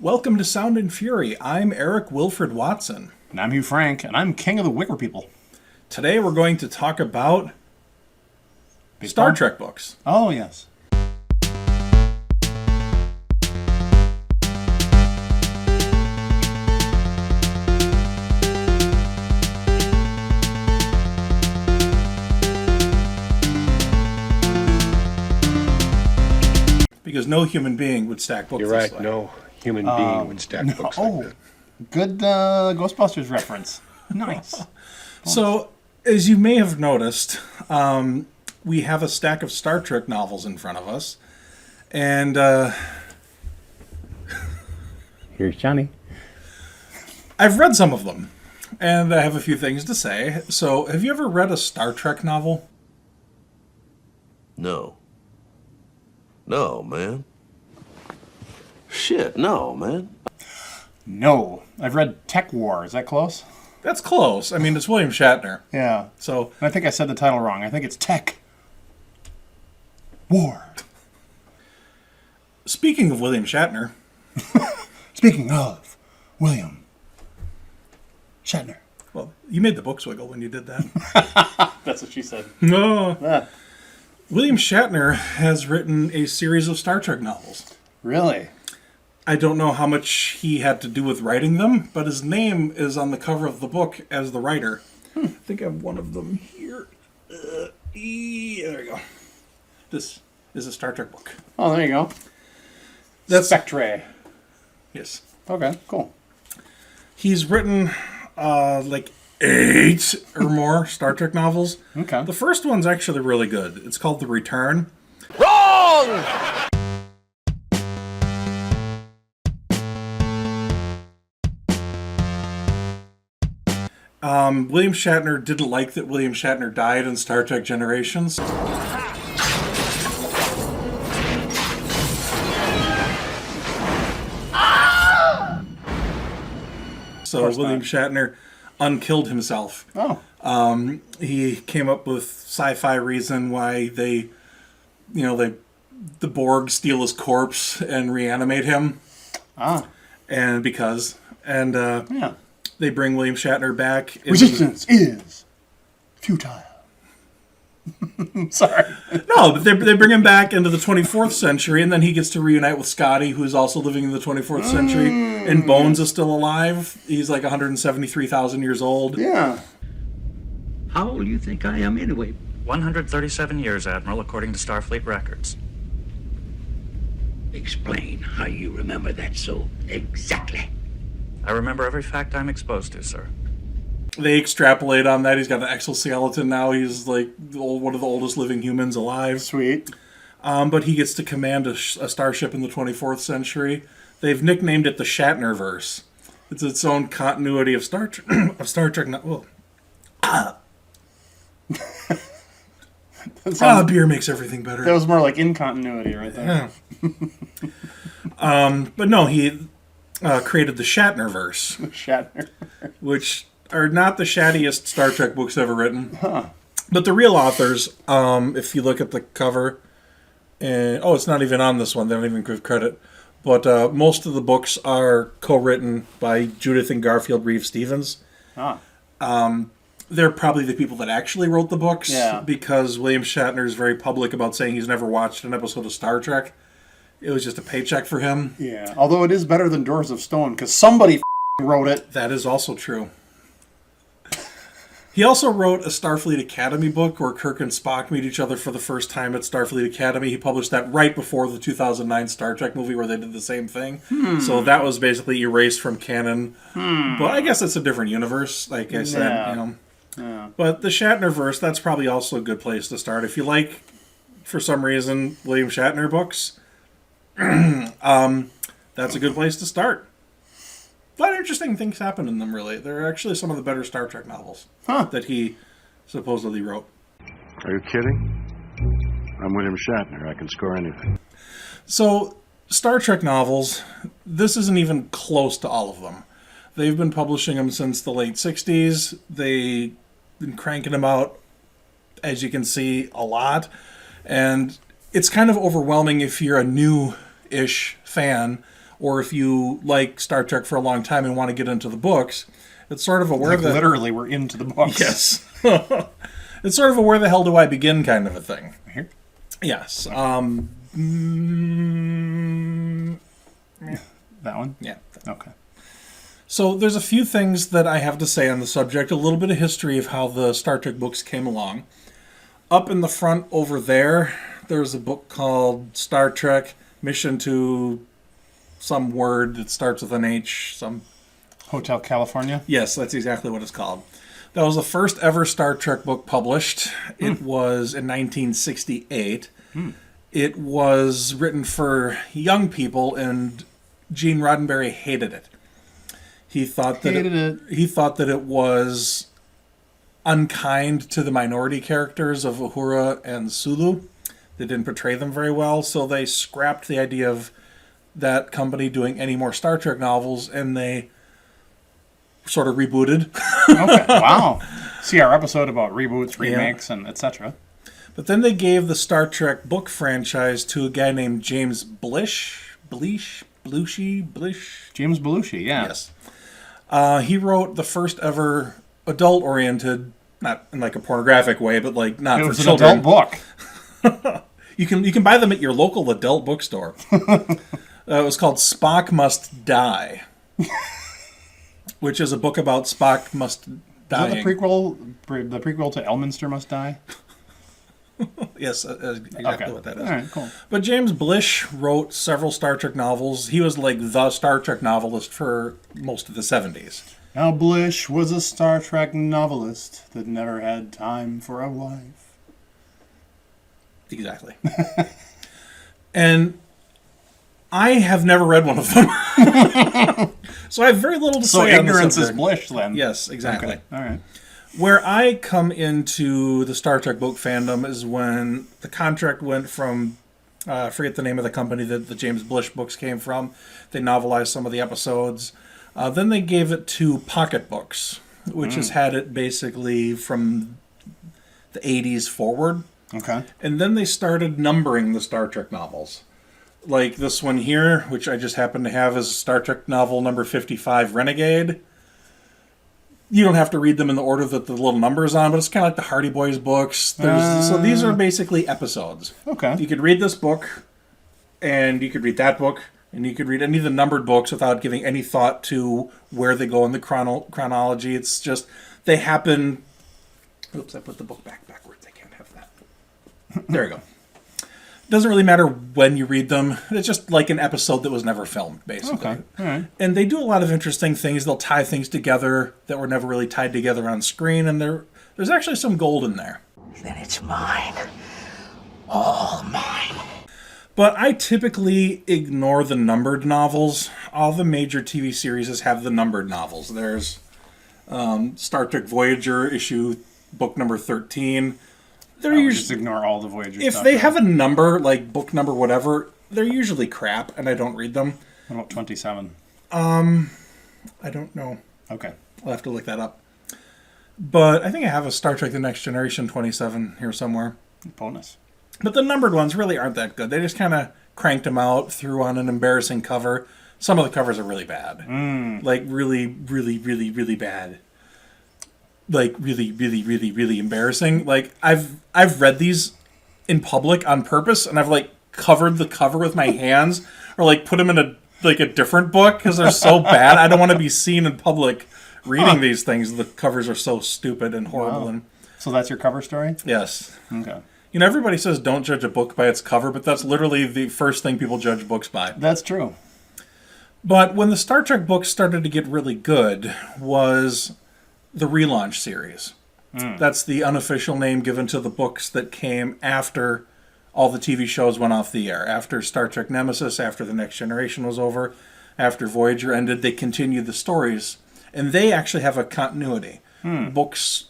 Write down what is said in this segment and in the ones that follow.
Welcome to Sound and Fury. I'm Eric Wilfred Watson. And I'm Hugh Frank, and I'm king of the Wicker people. Today we're going to talk about Star Trek books. Oh, yes. Because no human being would stack books You're this right, way. no human being would stack books like that. Good Ghostbusters reference. Nice. So, as you may have noticed, we have a stack of Star Trek novels in front of us. And Here's Johnny. I've read some of them. And I have a few things to say. So, have you ever read a Star Trek novel? No. No, man. Shit, no, man. No. I've read Tech War. Is that close? That's close. I mean, it's William Shatner. Yeah. So, And I think I said the title wrong. I think it's Tech War. speaking of William Shatner, Speaking of William Shatner. well, you made the books wiggle when you did that. That's what she said. No. William Shatner has written a series of Star Trek novels. Really? I don't know how much he had to do with writing them, but his name is on the cover of the book as the writer. I think I have one of them here. There we go. This is a Star Trek book. Oh, there you go. That's Spectre. Yes. Okay, cool. He's written like 8 or more Star Trek novels. Okay. The first one's actually really good. It's called The Return. Wrong! William Shatner didn't like that William Shatner died in Star Trek Generations. So William Shatner unkilled himself. Oh. He came up with sci-fi reason why the Borg steal his corpse and reanimate him. Ah. And Yeah. they bring William Shatner back. Resistance is futile. Sorry. No, but they bring him back into the 24th century, and then he gets to reunite with Scotty, who's also living in the 24th century. And Bones is still alive. He's like 173,000 years old. Yeah. How old do you think I am anyway? 137 years, Admiral, according to Starfleet records. Explain how you remember that so exactly. I remember every fact I'm exposed to, sir. They extrapolate on that. He's got an exoskeleton now. He's like one of the oldest living humans alive. Sweet. But he gets to command a starship in the 24th century. They've nicknamed it the Shatnerverse. It's its own continuity of Star Trek. Beer makes everything better. That was more like incontinuity right there. Yeah. But no, he created the Shatnerverse, Shatner. which are not the shattiest Star Trek books ever written. Huh. But the real authors, if you look at the cover, it's not even on this one. They don't even give credit. But most of the books are co-written by Judith and Garfield Reeves-Stevens. Ah. They're probably the people that actually wrote the books. Yeah. Because William Shatner is very public about saying he's never watched an episode of Star Trek. It was just a paycheck for him. Yeah. Although it is better than Doors of Stone, because somebody wrote it. That is also true. He also wrote a Starfleet Academy book where Kirk and Spock meet each other for the first time at Starfleet Academy. He published that right before the 2009 Star Trek movie where they did the same thing. So that was basically erased from canon. But I guess it's a different universe, like I said. Yeah. Yeah. But the Shatnerverse, that's probably also a good place to start. If you like, for some reason, William Shatner books, that's a good place to start. A lot of interesting things happen in them, really. They're actually some of the better Star Trek novels that he supposedly wrote. Are you kidding? I'm William Shatner. I can score anything. So, Star Trek novels, this isn't even close to all of them. They've been publishing them since the late 60s. They've been cranking them out, as you can see, a lot. And it's kind of overwhelming if you're a new-ish fan or if you like Star Trek for a long time and want to get into the books, it's sort of a where the... Literally, we're into the books. Yes. It's sort of a where the hell do I begin kind of a thing. Here? Yes. That one? Yeah. Okay. So there's a few things that I have to say on the subject, a little bit of history of how the Star Trek books came along. Up in the front over there's a book called Star Trek Mission to some word that starts with an H, some... Hotel California? Yes, that's exactly what it's called. That was the first ever Star Trek book published. It was in 1968. It was written for young people, and Gene Roddenberry hated it. He thought that he thought that it was unkind to the minority characters of Uhura and Sulu. They didn't portray them very well, so they scrapped the idea of that company doing any more Star Trek novels, and they sort of rebooted. Okay, wow. See our episode about reboots, remakes, and etc. But then they gave the Star Trek book franchise to a guy named James Blish. Blish? James Belushi, yeah. Yes. He wrote the first ever adult-oriented, not in like a pornographic way, but like not for children. It was an adult book. You can buy them at your local adult bookstore. It was called Spock Must Die, which is a book about Spock must die. Is that the prequel to Elminster Must Die? Yes, exactly what that is. All right, cool. But James Blish wrote several Star Trek novels. He was like the Star Trek novelist for most of the 70s. Now Blish was a Star Trek novelist that never had time for a wife. Exactly. And I have never read one of them. So I have very little to say on this ignorance is subject. blish, then. Yes, exactly. Okay. All right. Where I come into the Star Trek book fandom is when the contract went from, I forget the name of the company that the James Blish books came from. They novelized some of the episodes. Then they gave it to Pocket Books, which has had it basically from the 80s forward. Okay. And then they started numbering the Star Trek novels. Like this one here, which I just happen to have, is Star Trek novel number 55, Renegade. You don't have to read them in the order that the little number's on, but it's kind of like the Hardy Boys books. So these are basically episodes. Okay. You could read this book, and you could read that book, and you could read any of the numbered books without giving any thought to where they go in the chronology. It's just, they happen... Oops, I put the book backwards. I can't have that. There you go. Doesn't really matter when you read them. It's just like an episode that was never filmed, basically. Okay, all right. And they do a lot of interesting things. They'll tie things together that were never really tied together on screen, and there's actually some gold in there. Then it's mine. All mine. But I typically ignore the numbered novels. All the major TV series have the numbered novels. There's Star Trek Voyager book number 13. Just ignore all the Voyager if stuff. They have a number, like book number whatever, they're usually crap, and I don't read them. What about 27? I don't know. Okay. I'll have to look that up. But I think I have a Star Trek The Next Generation 27 here somewhere. Bonus. But the numbered ones really aren't that good. They just kind of cranked them out, threw on an embarrassing cover. Some of the covers are really bad. Like really, really, really, really bad. Like really, really, really, really embarrassing. Like I've read these in public on purpose, and I've like covered the cover with my hands, or like put them in a different book because they're so bad. I don't want to be seen in public reading these things. The covers are so stupid and horrible. Wow. And So that's your cover story? yes, Okay. you know, everybody says don't judge a book by its cover, but that's literally the first thing people judge books by. That's true. But when the Star Trek books started to get really good was the relaunch series. That's the unofficial name given to the books that came after all the TV shows went off the air. After Star Trek Nemesis, after The Next Generation was over, after Voyager ended, they continued the stories. And they actually have a continuity. Books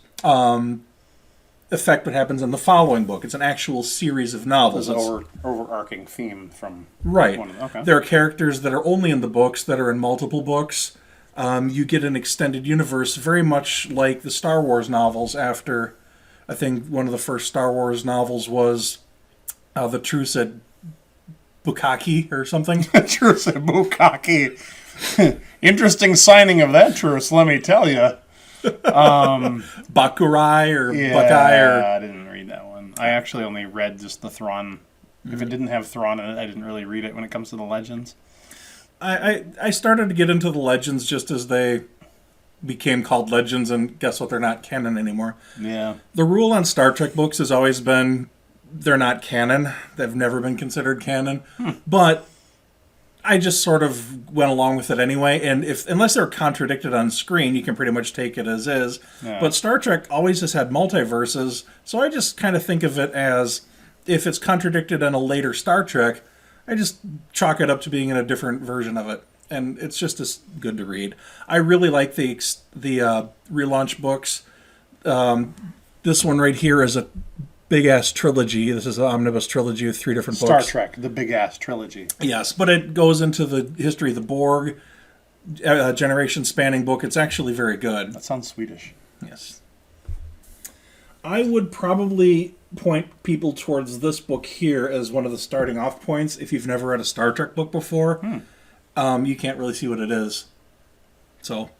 affect what happens in the following book. It's an actual series of novels. There's an overarching theme from Right. one of them. Okay. There are characters that are only in the books that are in multiple books. You get an extended universe, very much like the Star Wars novels after, I think one of the first Star Wars novels was The Truce at bukkake or something. Truce at Bukkake. Interesting signing of that truce, let me tell you. Bakurai or Yeah, Buckeye or... I didn't read that one. I actually only read just the Thrawn. If it didn't have Thrawn in it, I didn't really read it when it comes to the legends. I started to get into the legends just as they became called legends, and guess what? They're not canon anymore. Yeah. The rule on Star Trek books has always been they're not canon. They've never been considered canon. But I just sort of went along with it anyway, and unless they're contradicted on screen, you can pretty much take it as is. Yeah. But Star Trek always has had multiverses, so I just kind of think of it as if it's contradicted in a later Star Trek, I just chalk it up to being in a different version of it, and it's just as good to read. I really like the relaunch books. This one right here is a big-ass trilogy. This is an omnibus trilogy of 3 different Star books. Trek, the big-ass trilogy. Yes, but it goes into the history of the Borg, generation-spanning book. It's actually very good. That sounds Swedish. Yes. I would probably point people towards this book here as one of the starting off points. If you've never read a Star Trek book before, you can't really see what it is. So,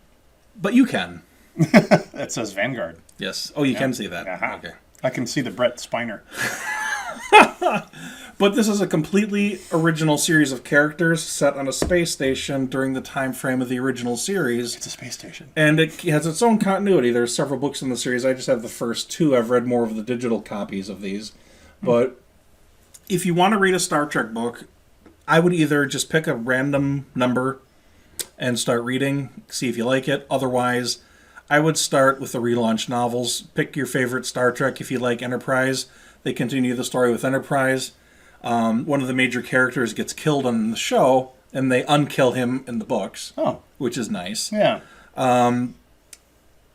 but you can. It says Vanguard. Yes. Oh, you can see that. Aha. Okay. I can see the Brett Spiner. But this is a completely original series of characters set on a space station during the time frame of the original series. It's a space station. And it has its own continuity. There's several books in the series. I just have the first 2. I've read more of the digital copies of these. But if you want to read a Star Trek book, I would either just pick a random number and start reading, see if you like it. Otherwise, I would start with the relaunch novels. Pick your favorite Star Trek. If you like Enterprise, they continue the story with Enterprise. One of the major characters gets killed on the show, and they unkill him in the books, which is nice. Yeah.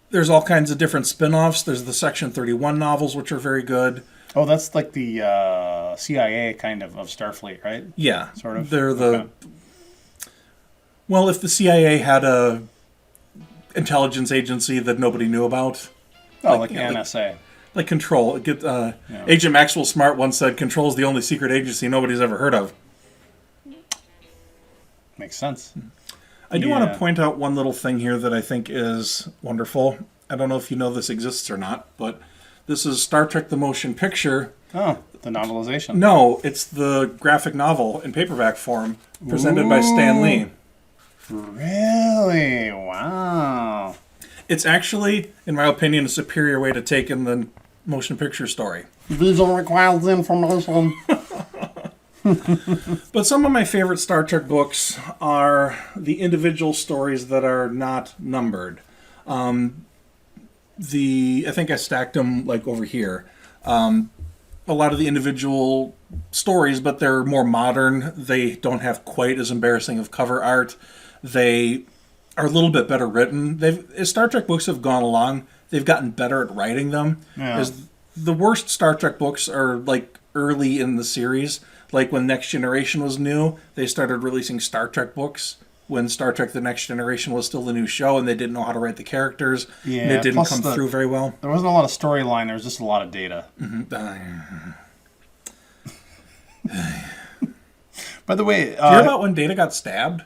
There's all kinds of different spin-offs. There's the Section 31 novels, which are very good. Oh, that's like the CIA kind of Starfleet, right? Yeah. Sort of. They're the... Okay. Well, if the CIA had a intelligence agency that nobody knew about... Oh, like NSA. Like Control. Agent Maxwell Smart once said, Control is the only secret agency nobody's ever heard of. Makes sense. I do want to point out one little thing here that I think is wonderful. I don't know if you know this exists or not, but this is Star Trek the Motion Picture. Oh, the novelization. No, it's the graphic novel in paperback form, presented by Stan Lee. Really? Wow. It's actually, in my opinion, a superior way to take in the motion picture story. Visual requires information. But some of my favorite Star Trek books are the individual stories that are not numbered. I think I stacked them like over here. A lot of the individual stories, but they're more modern. They don't have quite as embarrassing of cover art. They are a little bit better written. As Star Trek books have gone along, they've gotten better at writing them. Yeah. The worst Star Trek books are like early in the series. Like when Next Generation was new, they started releasing Star Trek books when Star Trek The Next Generation was still the new show, and they didn't know how to write the characters. Yeah, and it didn't come through very well. There wasn't a lot of storyline. There was just a lot of data. By the way... Did you hear about when Data got stabbed?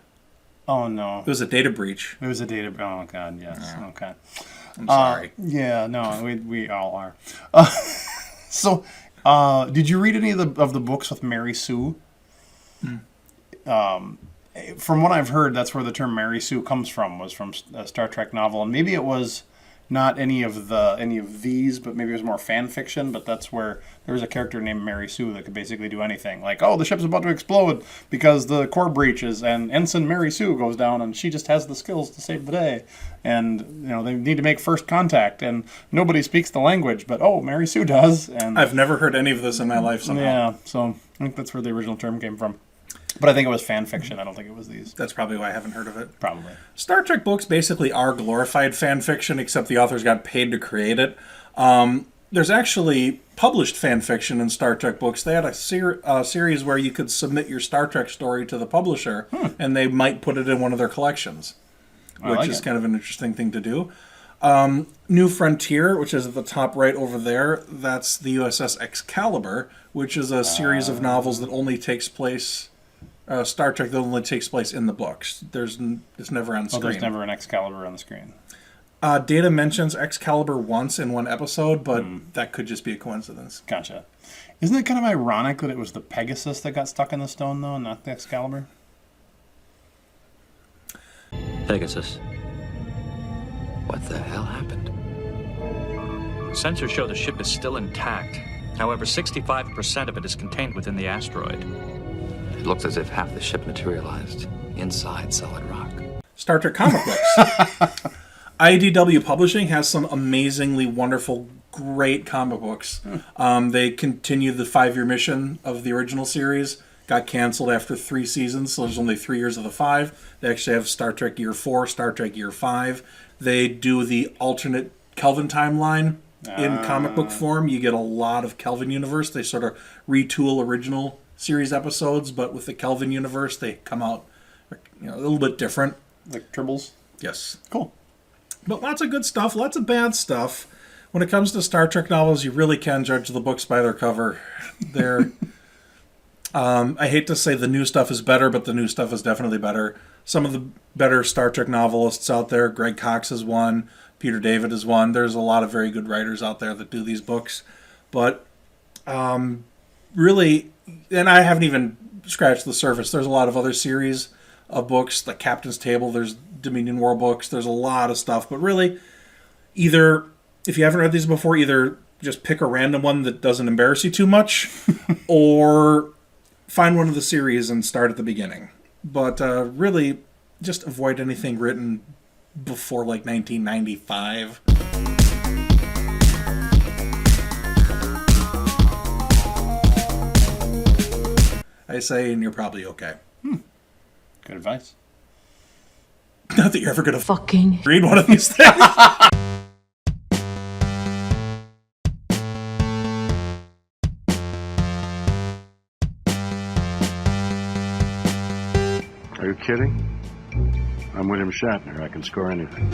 Oh, no. It was a data breach. It was a data... Oh, God, yes. Yeah. Okay. I'm sorry. Yeah, no, we all are. So, did you read any of the books with Mary Sue? From what I've heard, that's where the term Mary Sue comes from, was from a Star Trek novel. And maybe it was not any of these, but maybe it was more fan fiction, but that's where there was a character named Mary Sue that could basically do anything. Like, oh, the ship's about to explode because the core breaches, and Ensign Mary Sue goes down, and she just has the skills to save the day. And, they need to make first contact, and nobody speaks the language, but, oh, Mary Sue does. And I've never heard any of this in my life somehow. Yeah, so I think that's where the original term came from. But I think it was fan fiction. I don't think it was these. That's probably why I haven't heard of it. Probably. Star Trek books basically are glorified fan fiction, except the authors got paid to create it. There's actually published fan fiction in Star Trek books. They had a series where you could submit your Star Trek story to the publisher, and they might put it in one of their collections, which is kind of an interesting thing to do. New Frontier, which is at the top right over there, that's the USS Excalibur, which is a series of novels that only takes place Star Trek that only takes place in the books. It's never on Oh, screen. there's never an Excalibur on the screen. Data mentions Excalibur once in one episode, but that could just be a coincidence. Gotcha. Isn't it kind of ironic that it was the Pegasus that got stuck in the stone, though, and not the Excalibur? Pegasus. What the hell happened? Sensors show the ship is still intact. However, 65% of it is contained within the asteroid. It looks as if half the ship materialized inside solid rock. Star Trek comic books. IDW Publishing has some amazingly wonderful, great comic books. They continue the 5-year mission of the original series. Got canceled after 3 seasons, so there's only 3 years of the 5. They actually have Star Trek Year 4, Star Trek Year 5. They do the alternate Kelvin timeline in comic book form. You get a lot of Kelvin universe. They sort of retool original series episodes, but with the Kelvin universe, they come out a little bit different. Like Tribbles? Yes. Cool. But lots of good stuff, lots of bad stuff. When it comes to Star Trek novels, you really can judge the books by their cover. They're, I hate to say the new stuff is better, but the new stuff is definitely better. Some of the better Star Trek novelists out there, Greg Cox is one, Peter David is one. There's a lot of very good writers out there that do these books. But really, and I haven't even scratched the surface. There's a lot of other series of books, like Captain's Table, there's Dominion War books, there's a lot of stuff. But really, either, if you haven't read these before, either just pick a random one that doesn't embarrass you too much, or find one of the series and start at the beginning. But really, just avoid anything written before like 1995. I say, and you're probably okay. Good advice. Not that you're ever going to Fucking read one of these things. Are you kidding? I'm William Shatner. I can score anything.